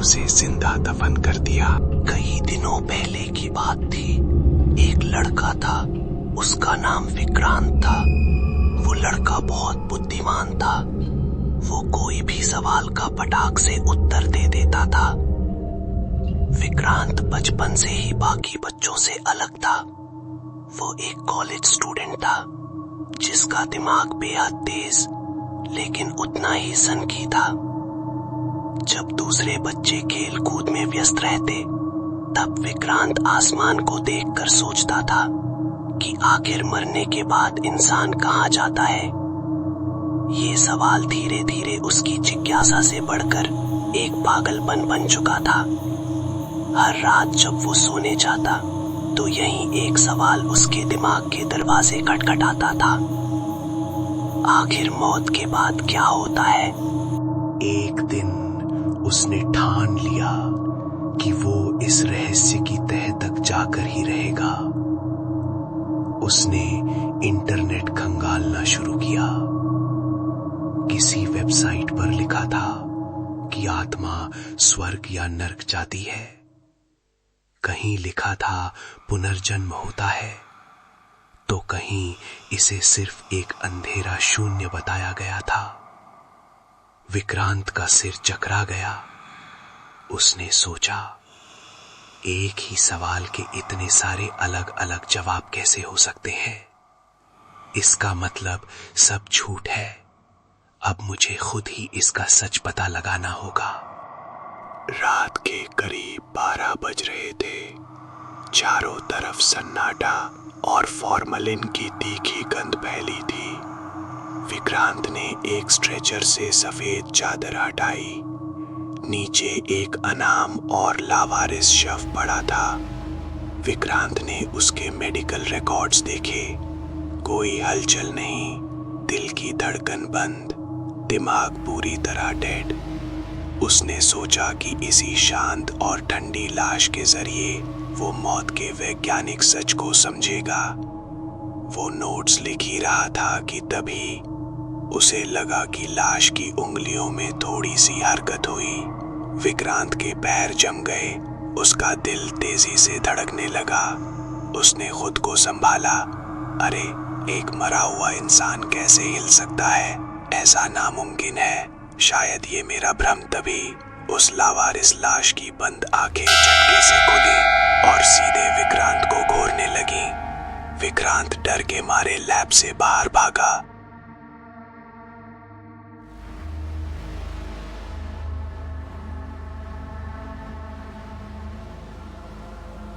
उसे जिंदा दफन कर दिया। कई दिनों पहले की बात थी। एक लड़का था, उसका नाम विक्रांत था। वो लड़का बहुत बुद्धिमान था। वो कोई भी सवाल का फटाक से उत्तर दे देता था। विक्रांत बचपन से ही बाकी बच्चों से अलग था। वो एक कॉलेज स्टूडेंट था जिसका दिमाग बेहद तेज लेकिन उतना ही सनकी था। जब दूसरे बच्चे खेल कूद में व्यस्त रहते, तब विक्रांत आसमान को देखकर सोचता था कि आखिर मरने के बाद इंसान कहाँ जाता है। ये सवाल धीरे धीरे उसकी जिज्ञासा से बढ़कर एक पागलपन बन चुका था। हर रात जब वो सोने जाता तो यही एक सवाल उसके दिमाग के दरवाजे खटखटाता था। आखिर मौत के बाद क्या होता है? एक दिन उसने ठान लिया कि वो इस रहस्य की तह तक जाकर ही रहेगा। उसने इंटरनेट खंगालना शुरू किया। किसी वेबसाइट पर लिखा था कि आत्मा स्वर्ग या नर्क जाती है। कहीं लिखा था पुनर्जन्म होता है, तो कहीं इसे सिर्फ एक अंधेरा शून्य बताया गया था। विक्रांत का सिर चकरा गया। उसने सोचा, एक ही सवाल के इतने सारे अलग अलग जवाब कैसे हो सकते हैं? इसका मतलब सब झूठ है। अब मुझे खुद ही इसका सच पता लगाना होगा। रात के करीब 12 बज रहे थे। चारों तरफ सन्नाटा और फॉर्मलिन की तीखी गंध फैली थी। विक्रांत ने एक स्ट्रेचर से सफेद चादर हटाई। नीचे एक अनाम और लावारिस शव पड़ा था। विक्रांत ने उसके मेडिकल रिकॉर्ड्स देखे। कोई हलचल नहीं, दिल की धड़कन बंद, दिमाग पूरी तरह डेड। उसने सोचा कि इसी शांत और ठंडी लाश के जरिए वो मौत के वैज्ञानिक सच को समझेगा। वो नोट्स लिख ही रहा था कि तभी उसे लगा कि लाश की उंगलियों में थोड़ी सी हरकत हुई। विक्रांत के पैर जम गए। उसका दिल तेजी से धड़कने लगा। उसने खुद को संभाला। अरे, एक मरा हुआ इंसान कैसे हिल सकता है? ऐसा नामुमकिन है। शायद ये मेरा भ्रम। तभी उस लावारिस लाश की बंद आंखें झटके से खुली और सीधे विक्रांत को घूरने लगी। विक्रांत डर के मारे लैब से बाहर भागा।